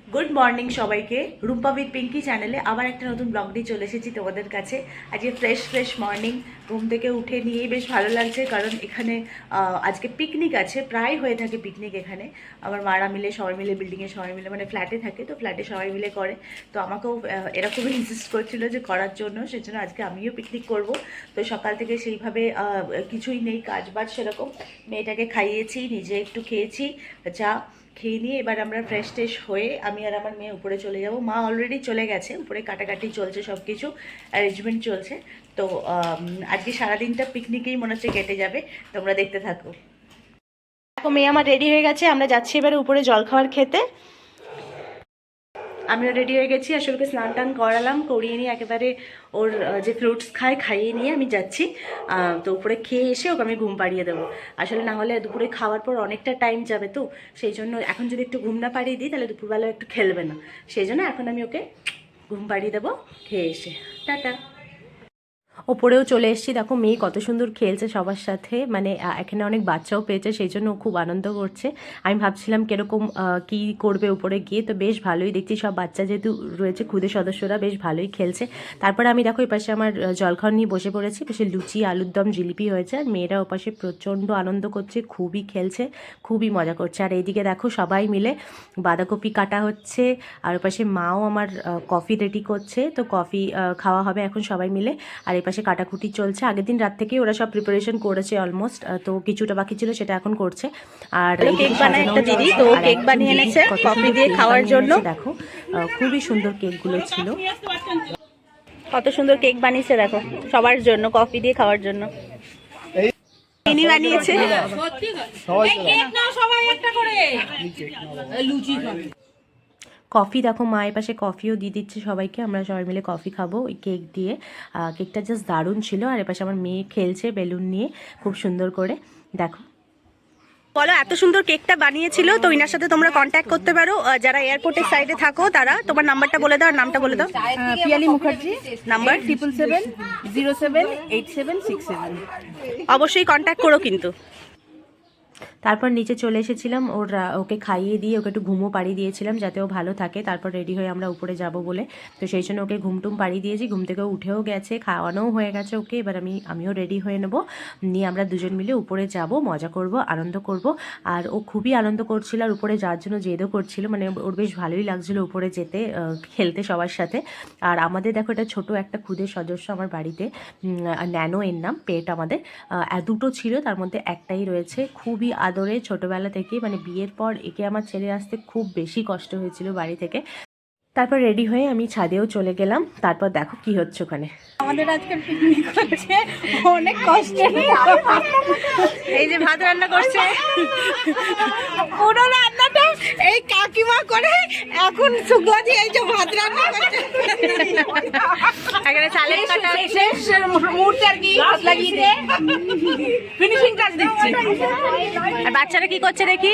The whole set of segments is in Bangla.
গুড মর্নিং সবাইকে। রুম্পা উইথ পিঙ্কি চ্যানেলে আবার একটা নতুন ব্লগ নিয়ে চলে এসেছি তোমাদের কাছে। আজকে ফ্রেশ মর্নিং, ঘুম থেকে উঠে নিয়েই বেশ ভালো লাগছে, কারণ এখানে আজকে পিকনিক আছে। প্রায় হয়ে থাকে পিকনিক এখানে। আমার মারা মিলে সবাই মিলে, বিল্ডিংয়ে সবাই মিলে, মানে ফ্ল্যাটে থাকে তো ফ্ল্যাটে সবাই মিলে করে। তো আমাকেও এরকমই ইনসিস্ট করছিল যে করার জন্য, সেজন্য আজকে আমিও পিকনিক করব। তো সকাল থেকে সেইভাবে কিছুই নেই, কাজ বাজ সেরকম। মেয়েটাকে খাইয়েছি, নিজে একটু খেয়েছি চা খেয়ে নিয়ে এবার আমরা ফ্রেশ ট্রেশ হয়ে আমি আর আমার মেয়ে উপরে চলে যাব। মা অলরেডি চলে গেছে, উপরে কাটাকাটি চলছে, সব কিছু অ্যারেঞ্জমেন্ট চলছে। তো আজকে সারাদিনটা পিকনিকেই মনে হচ্ছে কেটে যাবে, তোমরা দেখতে থাকো। দেখো মেয়ে আমার রেডি হয়ে গেছে, আমরা যাচ্ছি এবারে উপরে জলখাবার খেতে। আমিও রেডি হয়ে গেছি, আসলে ওকে স্নান টান করালাম, করিয়ে নিয়ে একেবারে ওর যে ফ্রুটস খায় খাইয়ে নিয়ে আমি যাচ্ছি। তো উপরে খেয়ে এসে ওকে আমি ঘুম পাড়িয়ে দেবো। আসলে না হলে দুপুরে খাওয়ার পর অনেকটা টাইম যাবে, তো সেই জন্য এখন যদি একটু ঘুম না পাড়িয়ে দিই তাহলে দুপুরবেলা একটু খেলবে না। সেই জন্য এখন আমি ওকে ঘুম পাড়িয়ে দেবো খেয়ে এসে। টাটা। ওপরেও চলে এসেছি, দেখো মেয়ে কত সুন্দর খেলছে সবার সাথে, মানে এখানে অনেক বাচ্চাও পেয়েছে, সেই জন্য খুব আনন্দ করছে। আমি ভাবছিলাম কিরকম কি করবে উপরে গিয়ে, তো বেশ ভালোই দেখছি, সব বাচ্চা যেহেতু রয়েছে ক্ষুদে সদস্যরা বেশ ভালোই খেলছে। তারপরে আমি দেখো এপাশে আমার জলখাবার নিয়ে বসে পড়েছি, পাশে লুচি আলুর দম জিলিপি হয়েছে, আর মেয়েরা ওপাশে প্রচণ্ড আনন্দ করছে, খুবই খেলছে, খুবই মজা করছে। আর এইদিকে দেখো সবাই মিলে বাঁধাকপি কাটা হচ্ছে, আর ওপাশে মাও আমার কফি রেডি করছে, তো কফি খাওয়া হবে এখন সবাই মিলে। আর এপাশে কাটাকুটি চলছে, আগের দিন রাত থেকেই ওরা সব প্রিপারেশন করেছে অলমোস্ট, তো কিছুটা বাকি ছিল সেটা এখন করছে। আর কেক বানায় একটা দিদি, তো কেক বানিয়ে এনেছে কফি দিয়ে খাওয়ার জন্য। দেখো খুবই সুন্দর কেকগুলো ছিল, কত সুন্দর কেক বানিয়েছে দেখো সবার জন্য, কফি দিয়ে খাওয়ার জন্য। তিনি বানিয়েছে কফি, দেখো মায়ের পাশে কফিও দিয়ে দিচ্ছে সবাইকে, আমরা সবাই মিলে কফি খাবো ওই কেক দিয়ে। কেকটা জাস্ট দারুণ ছিল। আর এপাশে আমার মেয়ে খেলছে বেলুন নিয়ে খুব সুন্দর করে। দেখো বলো, এত সুন্দর কেকটা বানিয়েছিল, তো ইনার সাথে তোমরা কন্ট্যাক্ট করতে পারো যারা এয়ারপোর্টের সাইডে থাকো তারা। তোমার নাম্বারটা বলে দাও, নামটা বলে দাও। পিয়ালি মুখার্জি, নাম্বার 7770078767। অবশ্যই কন্ট্যাক্ট করো কিন্তু। তারপর নিচে চলে এসেছিলাম, ওকে খাইয়ে দিয়ে ওকে একটু ঘুমও পাড়িয়ে দিয়েছিলাম যাতে ও ভালো থাকে। তারপর রেডি হয়ে আমরা উপরে যাব বলে, তো সেই জন্য ওকে ঘুমটুম পাড়িয়ে দিয়েছি, ঘুম থেকে উঠেও গেছে, খাওয়ানোও হয়ে গেছে ওকে। এবার আমিও রেডি হয়ে নেব, নিয়ে আমরা দুজন মিলে উপরে যাব, মজা করব, আনন্দ করব। আর ও খুবই আনন্দ করছিল, আর উপরে যাওয়ার জন্য জেদও করছিল, মানে ওর বেশ ভালোই লাগছিল উপরে যেতে, খেলতে সবার সাথে। আর আমাদের দেখো এটা ছোট একটা ক্ষুদে সদস্য আমার বাড়িতে, ন্যানো এর নাম, পেট আমাদের দুটো ছিল, তার মধ্যে একটাই রয়েছে। খুবই আদরে ছোটবেলা থেকেই, মানে বিয়ের পর একে আমার ছেড়ে আসতে খুব বেশি কষ্ট হয়েছিল বাড়ি থেকে। তারপর রেডি হয়ে আমি ছাদেও চলে গেলাম। তারপর দেখো কি হচ্ছে ওখানে। আমাদের আজকে পিকনিক হচ্ছে, অনেক কষ্ট। এই যে ভাত রান্না করছে, পুরো রান্নাটা এই কাকিমা করে, এখন শুকলা দিয়ে এই যে ভাত রান্না করছে। এখানে চালের কাটা শেষ মুহূর্তে আর কি হাত লাগিয়ে দিয়ে ফিনিশিং টাচ দিচ্ছি। আর বাচ্চারা কি করছে দেখি।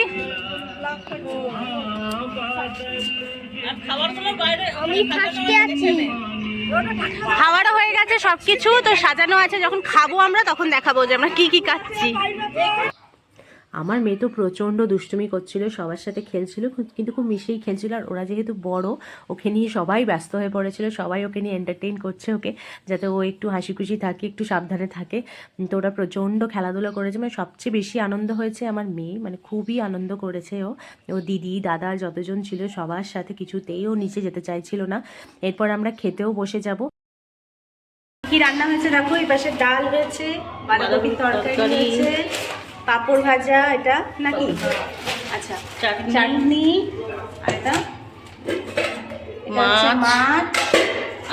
খাওয়ারও হয়ে গেছে সবকিছু, তো সাজানো আছে, যখন খাবো আমরা তখন দেখাবো যে আমরা কি কি খাচ্ছি। আমার মেয়ে তো প্রচণ্ড দুষ্টুমি করছিল, সবার সাথে খেলছিল, কিন্তু খুব মিশেই খেলছিল। আর ওরা যেহেতু বড়, ওকে নিয়ে সবাই ব্যস্ত হয়ে পড়েছিল, সবাই ওকে নিয়ে এন্টারটেইন করছে ওকে, যাতে ও একটু হাসি খুশি থাকে, একটু সাবধানে থাকে। তো ওরা প্রচণ্ড খেলাধুলা করেছে, মানে সবচেয়ে বেশি আনন্দ হয়েছে আমার মেয়ে, মানে খুবই আনন্দ করেছে ও দিদি দাদা যতজন ছিল সবার সাথে, কিছুতেই ও নিচে যেতে চাইছিল না। এরপর আমরা খেতেও বসে যাব। কি রান্না হয়েছে দেখো, এই পাশে ডাল হয়েছে, বাঁধাকপির তরকারি হয়েছে, পাঁপড় ভাজা, এটা নাকি আচ্ছা চাটনি, আর এটা মাছ,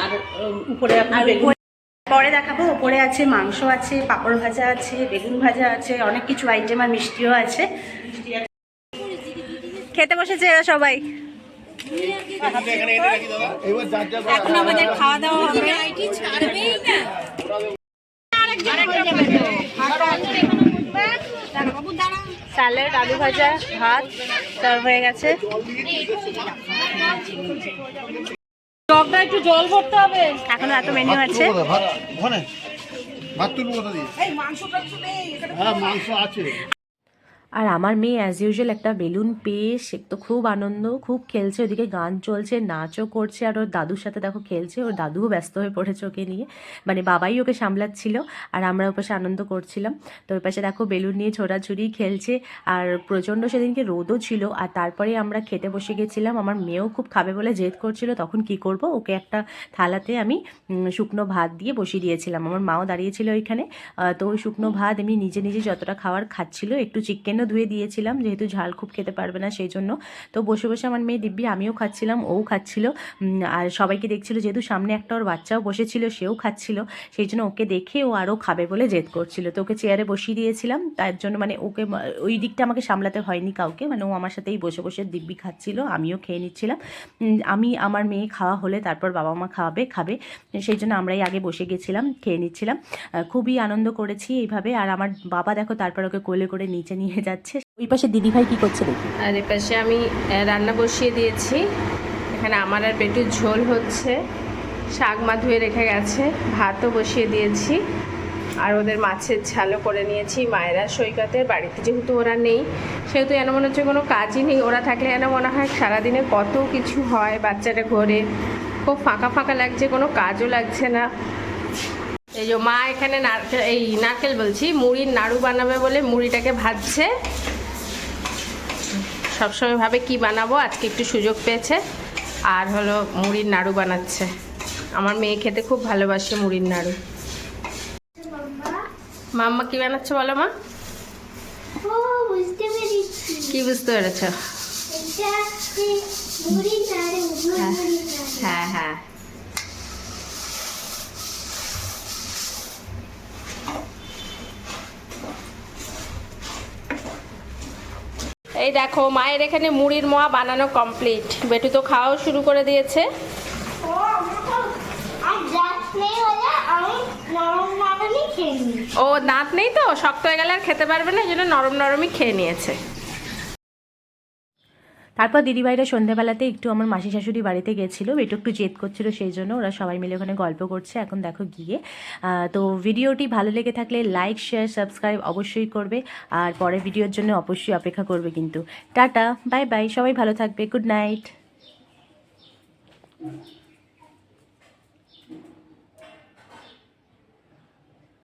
আর উপরে পরে দেখাবো। উপরে আছে মাংস আছে, পাঁপড় ভাজা আছে, বেগুন ভাজা আছে, অনেক কিছু আইটেম, আর মিষ্টিও আছে। খেতে বসেছে এরা সবাই। এখন আমাদের খাওয়া দাওয়া হবে। স্যালাড, আলু ভাজা, ভাত সার্ভ হয়ে গেছে। টকটা একটু জল ভরতে হবে, এখনো এত মেনু আছে। মাংস আছে। আর আমার মেয়ে অ্যাজ ইউজুয়াল একটা বেলুন পেয়ে সে তো খুব আনন্দ, খুব খেলছে, ওদিকে গান চলছে, নাচও করছে, আর ওর দাদুর সাথে দেখো খেলছে, ওর দাদুও ব্যস্ত হয়ে পড়েছে ওকে নিয়ে, মানে বাবাই ওকে সামলাচ্ছিল আর আমরা ওর পাশে আনন্দ করছিলাম। তো ওই পাশে দেখো বেলুন নিয়ে ছোটাছুটি খেলছে, আর প্রচণ্ড সেদিনকে রোদও ছিল। আর তারপরে আমরা খেতে বসে গেছিলাম, আমার মেয়েও খুব খাবে বলে জেদ করছিল, তখন কি করব, ওকে একটা থালাতে আমি শুকনো ভাত দিয়ে বসিয়ে দিয়েছিলাম, আমার মাও দাঁড়িয়েছিল ওইখানে। তো ওই শুকনো ভাত এমনি নিজে নিজে যতটা খাওয়ার খাচ্ছিল, একটু চিকেনও ধুয়ে দিয়েছিলাম যেহেতু ঝাল খুব খেতে পারবে না সেই জন্য। তো বসে বসে আমার মেয়ে দিব্যি, আমিও খাচ্ছিলাম, ও খাচ্ছিল, আর সবাইকে দেখছিল, যেহেতু সামনে একটা ওর বাচ্চাও বসেছিল সেও খাচ্ছিল, সেই জন্য ওকে দেখে ও আরও খাবে বলে জেদ করছিল। তো ওকে চেয়ারে বসিয়ে দিয়েছিলাম, তার জন্য মানে ওকে ওই দিকটা আমাকে সামলাতে হয়নি কাউকে, মানে ও আমার সাথেই বসে বসে দিব্যি খাচ্ছিল, আমিও খেয়ে নিচ্ছিলাম। আমি আমার মেয়ে খাওয়া হলে তারপর বাবা মা খাবে, সেই জন্য আমরাই আগে বসে গেছিলাম, খেয়ে নিচ্ছিলাম। খুবই আনন্দ করেছি এইভাবে। আর আমার বাবা দেখো তারপর ওকে কোলে করে নিচে নিয়ে যাচ্ছে। ওই পাশে দিদিভাই কি করছে দেখি। আর এ পাশে আমি রান্না বসিয়ে দিয়েছি, এখানে আমার আর বেটুর ঝোল হচ্ছে, শাক মা ধুয়ে রেখে গেছে, ভাতও বসিয়ে দিয়েছি, আর ওদের মাছের ঝালও করে নিয়েছি। মায়েরা সৈকতের বাড়িতে যেহেতু ওরা নেই, সেহেতু যেন মনে হচ্ছে কোনো কাজই নেই, ওরা থাকলে যেন মনে হয় সারাদিনে কত কিছু হয়, বাচ্চাটা ঘরে খুব ফাঁকা ফাঁকা লাগছে, কোনো কাজও লাগছে না। এই যে মা এখানে নারকেল বলছি, মুড়ির নাড়ু বানাবে বলে মুড়িটাকে ভাজছে। সবসময় ভাবে কি বানাবো, আজকে একটু সুযোগ পেয়েছে, আর হলো মুড়ির নাড়ু বানাচ্ছে। আমার মেয়ে খেতে খুব ভালোবাসে মুড়ির নাড়ু। মাম্মা কি বানাচ্ছে বলো মা? ও বুঝতে পেরেছি, কি বুঝতে পেরেছ? এটা মুড়ির নাড়ু, মুড়ির নাড়ু। হ্যাঁ হ্যাঁ, এই দেখো মায়ের এখানে মুড়ির মোয়া বানানো কমপ্লিট। বেটু তো খাওয়াও শুরু করে দিয়েছে। ও আর দাঁত নেই বলে আমি নরম নরমই খেয়ে নিই। ও দাঁত নেই তো, শক্ত হয়ে গেলে আর খেতে পারবে না, এই জন্য নরম নরমই খেয়ে নিয়েছে। তারপর দিদিভাইরা সন্ধ্যাবেলাতে একটু আমার মাসি শাশুড়ি বাড়িতে গেছিলো, একটু জেদ করছিল, সেই জন্য ওরা সবাই মিলে ওখানে গল্প করছে এখন দেখো গিয়ে। তো ভিডিওটি ভালো লেগে থাকলে লাইক শেয়ার সাবস্ক্রাইব অবশ্যই করবে, আর পরের ভিডিওর জন্য অবশ্যই অপেক্ষা করবে কিন্তু। টাটা, বাই বাই, সবাই ভালো থাকবে, গুড নাইট।